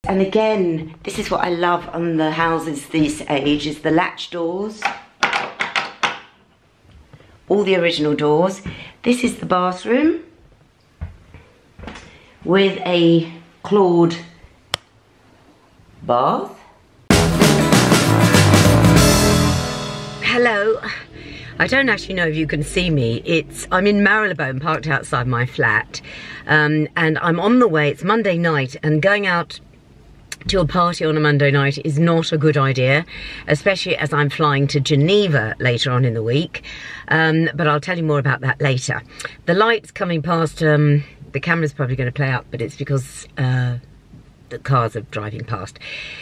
And again, this is what I love on the houses this age, is the latch doors. All the original doors. This is the bathroom with a clawed bath. Hello. I don't actually know if you can see me. I'm in Marylebone, parked outside my flat, and I'm on the way. It's Monday night, and going out to a party on a Monday night is not a good idea, especially as I'm flying to Geneva later on in the week, but I'll tell you more about that later. The light's coming past, the camera's probably going to play up, but it's because the cars are driving past.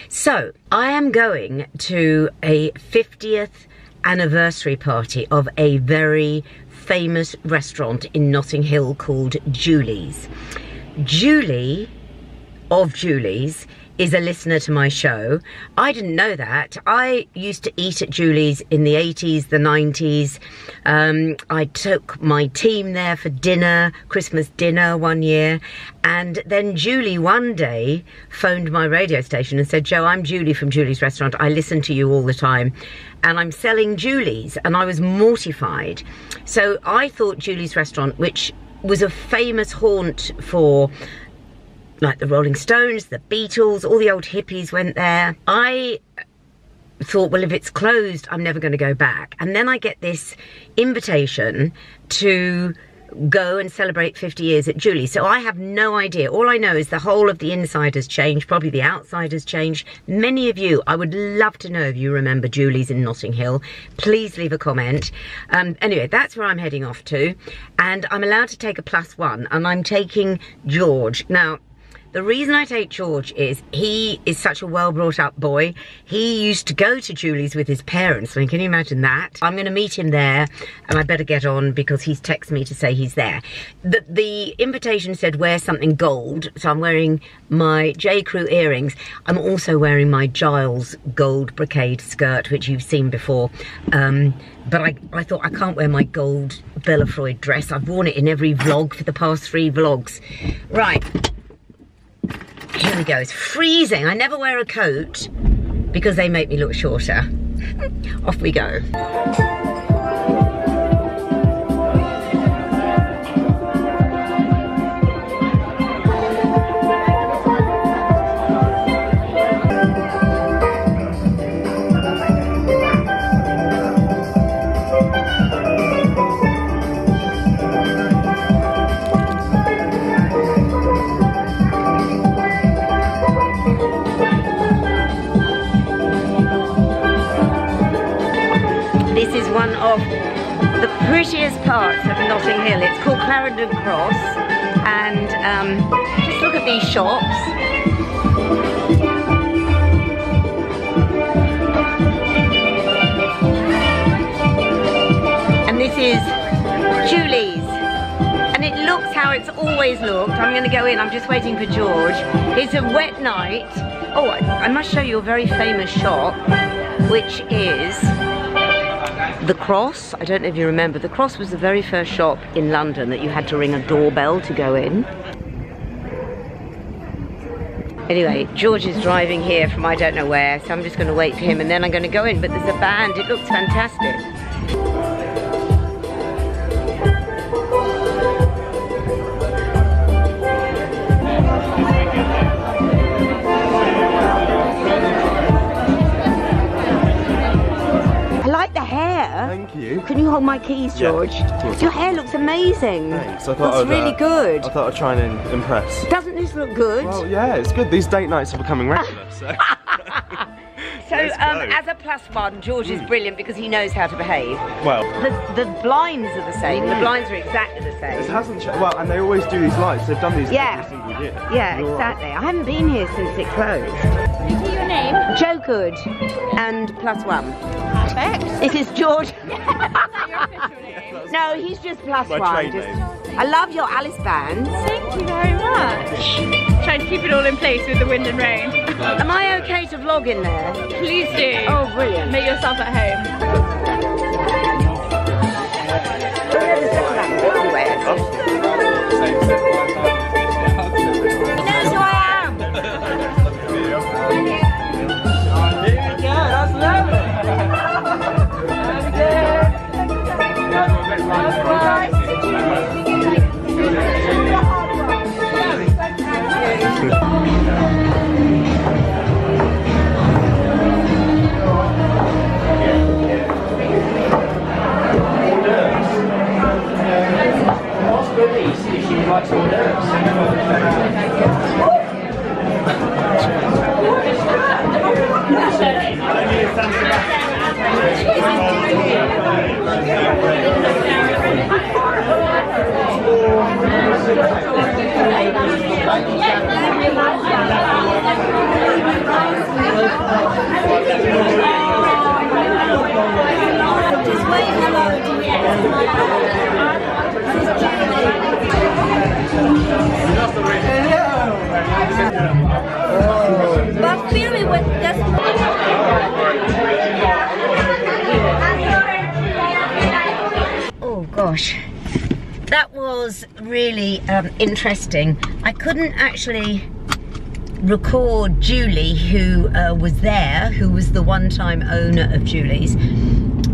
So, I am going to a 50th anniversary party of a very famous restaurant in Notting Hill called Julie's. Julie of Julie's is a listener to my show. I didn't know that. I used to eat at Julie's in the 80s, the 90s. I took my team there for dinner, Christmas dinner one year, and then Julie one day phoned my radio station and said, "Jo, I'm Julie from Julie's Restaurant. I listen to you all the time, and I'm selling Julie's." And I was mortified. So I thought Julie's Restaurant, which was a famous haunt for like the Rolling Stones, the Beatles, all the old hippies went there. I thought, well, if it's closed, I'm never going to go back. And then I get this invitation to go and celebrate 50 years at Julie's. So I have no idea. All I know is the whole of the inside has changed, probably the outside has changed. Many of you, I would love to know if you remember Julie's in Notting Hill. Please leave a comment. Anyway, that's where I'm heading off to. And I'm allowed to take a +1, and I'm taking George. Now, the reason I take George is he is such a well-brought-up boy. He used to go to Julie's with his parents. I mean, can you imagine that? I'm going to meet him there, and I better get on because he's texted me to say he's there. The invitation said wear something gold, so I'm wearing my J. Crew earrings. I'm also wearing my Giles gold brocade skirt, which you've seen before. But I thought I can't wear my gold Bella Freud dress. I've worn it in every vlog for the past 3 vlogs. Right. Here we go. It's freezing. I never wear a coat because they make me look shorter. Off we go. One of the prettiest parts of Notting Hill. It's called Clarendon Cross, and just look at these shops. And this is Julie's, and it looks how it's always looked. I'm going to go in. I'm just waiting for George. It's a wet night. Oh, I must show you a very famous shop, which is The Cross. I don't know if you remember. The Cross was the very first shop in London that you had to ring a doorbell to go in. Anyway, George is driving here from I don't know where, so I'm just going to wait for him and then I'm going to go in. But there's a band. It looks fantastic. Thank you. Can you hold my keys, George? Yeah, your hair looks amazing. Thanks. I thought it's really good. I thought I'd try and impress. Doesn't this look good? Well, yeah, it's good. These date nights are becoming regular, so. So, as a +1, George is brilliant because he knows how to behave. Well, the blinds are the same. The blinds are exactly the same. This hasn't changed. Well, and they always do these lights. They've done these every single year. Yeah, exactly. I haven't been here since it closed. Can you say your name? Jo Good and +1. Perfect. This is George. Is that your official name? No, he's just +1. My trade name. I love your Alice bands. Thank you very much. Trying to keep it all in place with the wind and rain. Am I okay to vlog in there? Please do. Oh, brilliant. Make yourself at home. He knows who I am. But film it with this. Oh gosh, that was really interesting. I couldn't actually record Julie, who was there, who was the one-time owner of Julie's.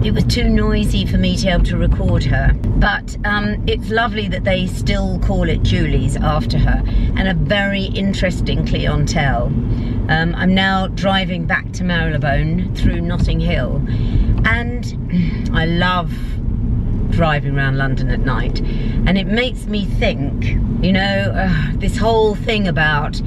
It was too noisy for me to be able to record her, but it's lovely that they still call it Julie's after her, and a very interesting clientele. I'm now driving back to Marylebone through Notting Hill, and I love driving around London at night, and it makes me think, you know, this whole thing about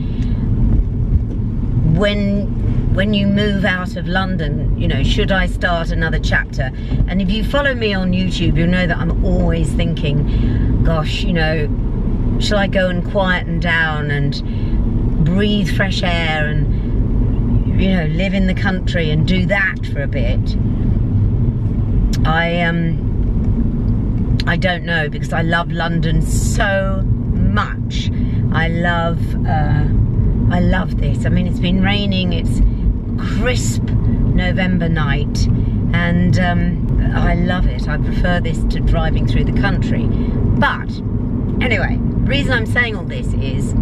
when you move out of London, you know, should I start another chapter? And if you follow me on YouTube, you'll know that I'm always thinking, gosh, you know, shall I go and quieten down and breathe fresh air and, you know, live in the country and do that for a bit? I don't know, because I love London so much. I love this. I mean, it's been raining, it's crisp November night, and I love it. I prefer this to driving through the country. But anyway, the reason I'm saying all this is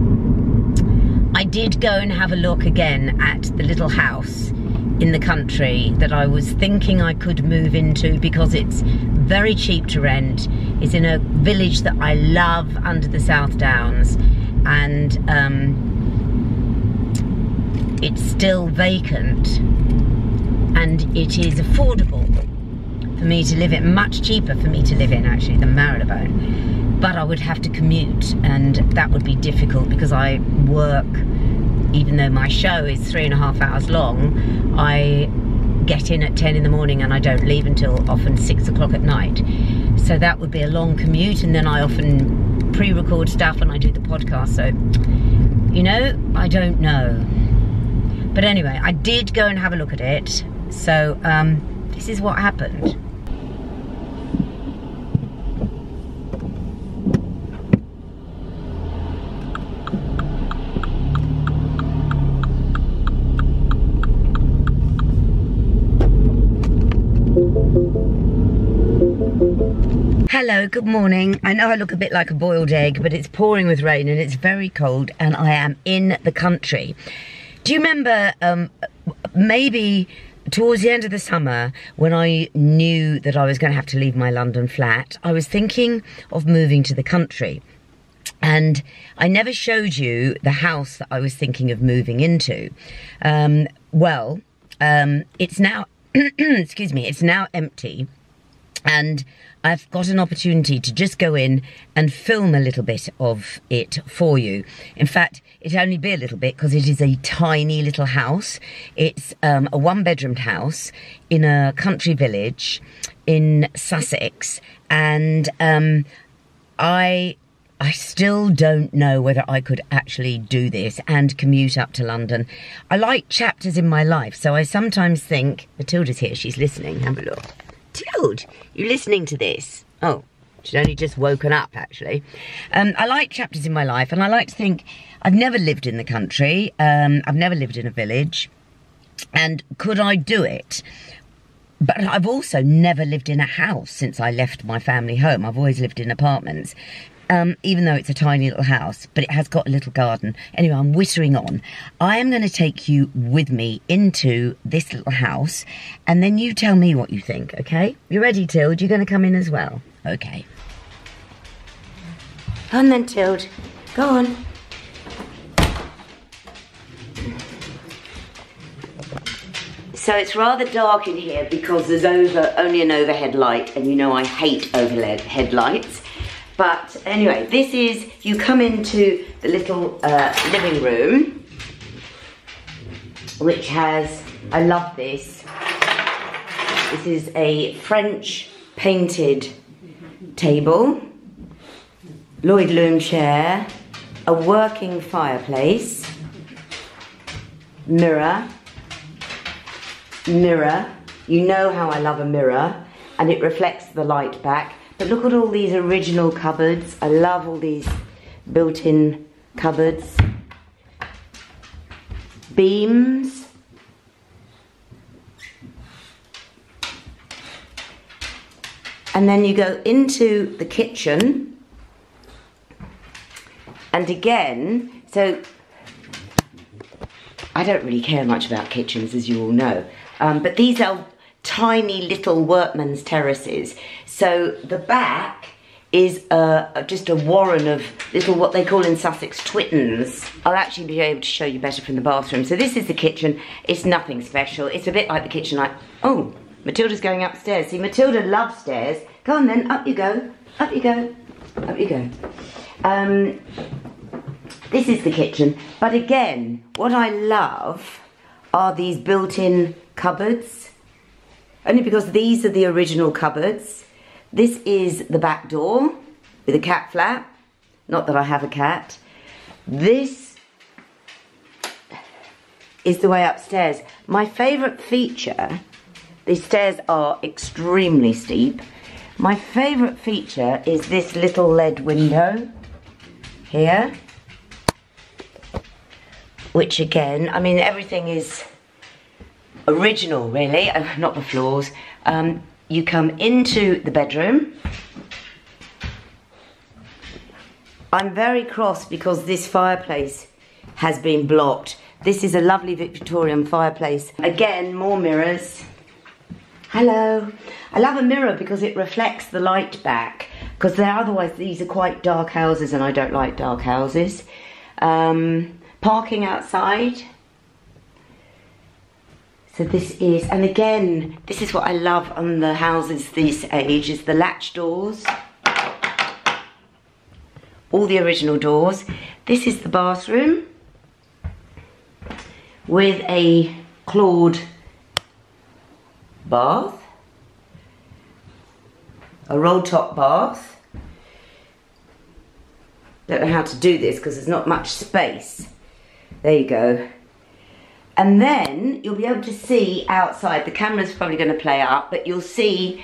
I did go and have a look again at the little house in the country that I was thinking I could move into, because it's very cheap to rent. It's in a village that I love under the South Downs, and it's still vacant, and it is affordable for me to live in, much cheaper for me to live in actually than Marylebone. But I would have to commute, and that would be difficult because I work, even though my show is 3.5 hours long, I get in at 10 in the morning and I don't leave until often 6 o'clock at night. So that would be a long commute, and then I often pre-record stuff and I do the podcast, so, you know, I don't know. But anyway, I did go and have a look at it, so this is what happened. Hello, good morning. I know I look a bit like a boiled egg, but it's pouring with rain and it's very cold, and I am in the country. Do you remember maybe towards the end of the summer, when I knew that I was going to have to leave my London flat, I was thinking of moving to the country. And I never showed you the house that I was thinking of moving into. It's now, excuse me, it's now empty. And I've got an opportunity to just go in and film a little bit of it for you. In fact, it'll only be a little bit because it is a tiny little house. It's a one-bedroomed house in a country village in Sussex. And I still don't know whether I could actually do this and commute up to London. I like chapters in my life, so I sometimes think... Matilda's here, she's listening. Have a look. Tilde, you listening to this? Oh, she's only just woken up, actually. I like chapters in my life, and I like to think I've never lived in the country. I've never lived in a village. And could I do it? But I've also never lived in a house since I left my family home. I've always lived in apartments. Even though it's a tiny little house, but it has got a little garden. Anyway, I'm whittering on. I am going to take you with me into this little house, and then you tell me what you think, okay? You ready, Tilde? You're going to come in as well? Okay. Go on then, Tilde. Go on. So it's rather dark in here because there's only an overhead light, and you know I hate overhead lights. But anyway, this is, you come into the little living room, which has, I love this. This is a French painted table, Lloyd loom chair, a working fireplace, mirror, you know how I love a mirror, and it reflects the light back. But look at all these original cupboards. I love all these built-in cupboards. Beams. And then you go into the kitchen. And again, so I don't really care much about kitchens, as you all know. But these are tiny little workman's terraces. So the back is just a warren of little, what they call in Sussex, twittens. I'll actually be able to show you better from the bathroom. So this is the kitchen. It's nothing special. It's a bit like the kitchen oh, Matilda's going upstairs. See, Matilda loves stairs. Go on then, up you go, up you go, up you go. This is the kitchen. But again, what I love are these built-in cupboards. Only because these are the original cupboards. This is the back door with a cat flap. Not that I have a cat. This is the way upstairs. My favourite feature, these stairs are extremely steep. My favourite feature is this little lead window here. Which again, I mean, everything is original really, not the floors. You come into the bedroom. I'm very cross because this fireplace has been blocked. This is a lovely Victorian fireplace. Again, more mirrors. Hello. I love a mirror because it reflects the light back, because otherwise these are quite dark houses and I don't like dark houses. Parking outside. So this is, and again, this is what I love on the houses this age, is the latch doors. All the original doors. This is the bathroom with a clawed bath, a roll top bath. Don't know how to do this because there's not much space. There you go. And then you'll be able to see outside. The camera's probably going to play up, but you'll see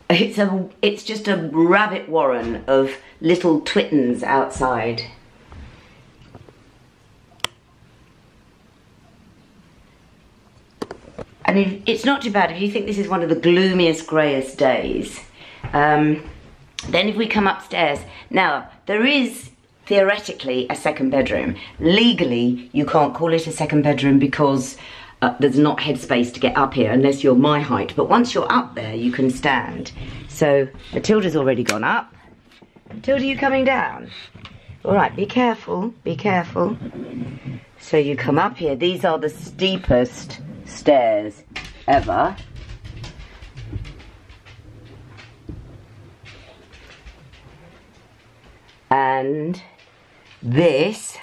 it's just a rabbit warren of little twittens outside. And it's not too bad if you think this is one of the gloomiest, greyest days. Then if we come upstairs, now there is theoretically a second bedroom. Legally, you can't call it a second bedroom because there's not headspace to get up here unless you're my height. But once you're up there, you can stand. So Matilda's already gone up. Matilda, you coming down? All right, be careful, be careful. So you come up here. These are the steepest stairs ever. And this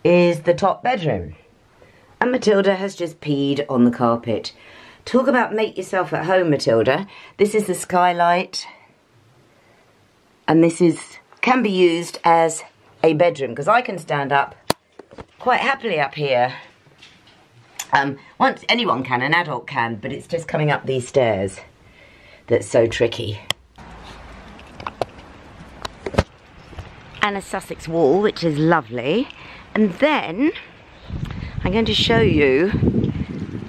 is the top bedroom. And Matilda has just peed on the carpet. Talk about make yourself at home, Matilda. This is the skylight. And this can be used as a bedroom, because I can stand up quite happily up here. Once anyone can, an adult can, but it's just coming up these stairs that's so tricky. And a Sussex wall, which is lovely. And then I'm going to show you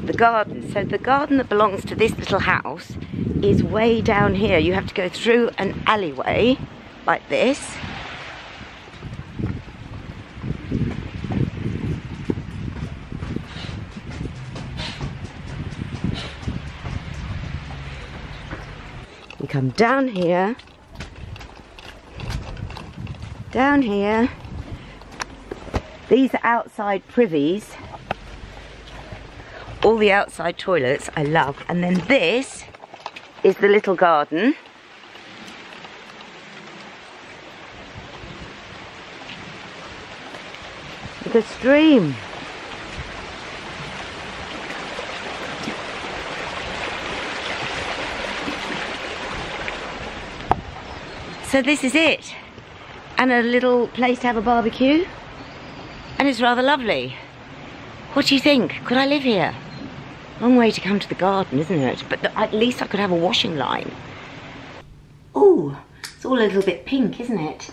the garden. So the garden that belongs to this little house is way down here. You have to go through an alleyway like this. You come down here. Down here, these are outside privies, all the outside toilets I love, and then this is the little garden. With a stream. So this is it. And a little place to have a barbecue. And it's rather lovely. What do you think? Could I live here? Long way to come to the garden, isn't it? But at least I could have a washing line. Oh, it's all a little bit pink, isn't it?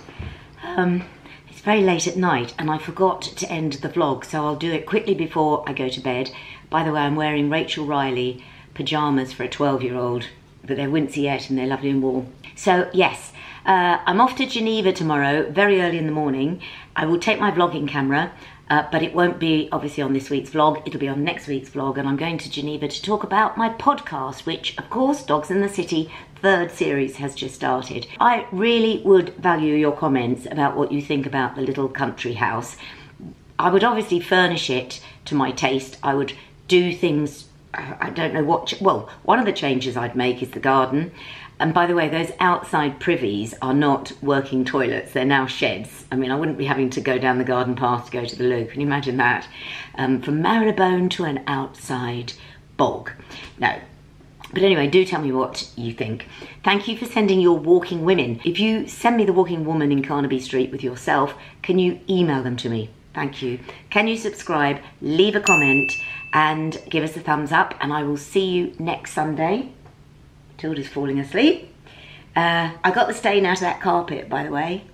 It's very late at night and I forgot to end the vlog, so I'll do it quickly before I go to bed. By the way, I'm wearing Rachel Riley pyjamas for a 12-year-old, but they're Wincy-ette and they're lovely and warm. So yes, I'm off to Geneva tomorrow, very early in the morning. I will take my vlogging camera, but it won't be obviously on this week's vlog, it'll be on next week's vlog, and I'm going to Geneva to talk about my podcast, which of course, Dogs in the City, 3rd series has just started. I really would value your comments about what you think about the little country house. I would obviously furnish it to my taste. I would do things, I don't know what, well, one of the changes I'd make is the garden. And by the way, those outside privies are not working toilets, they're now sheds. I mean, I wouldn't be having to go down the garden path to go to the loo, can you imagine that? From Marylebone to an outside bog. No. But anyway, do tell me what you think. Thank you for sending your walking women. If you send me the walking woman in Carnaby Street with yourself, can you email them to me? Thank you. Can you subscribe, leave a comment, and give us a thumbs up, and I will see you next Sunday. Tilda's falling asleep. I got the stain out of that carpet, by the way.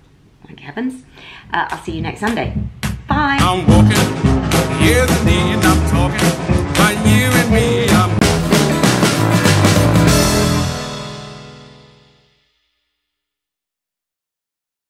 Thank heavens. I'll see you next Sunday. Bye. I'm walking, hear the need, I'm talking.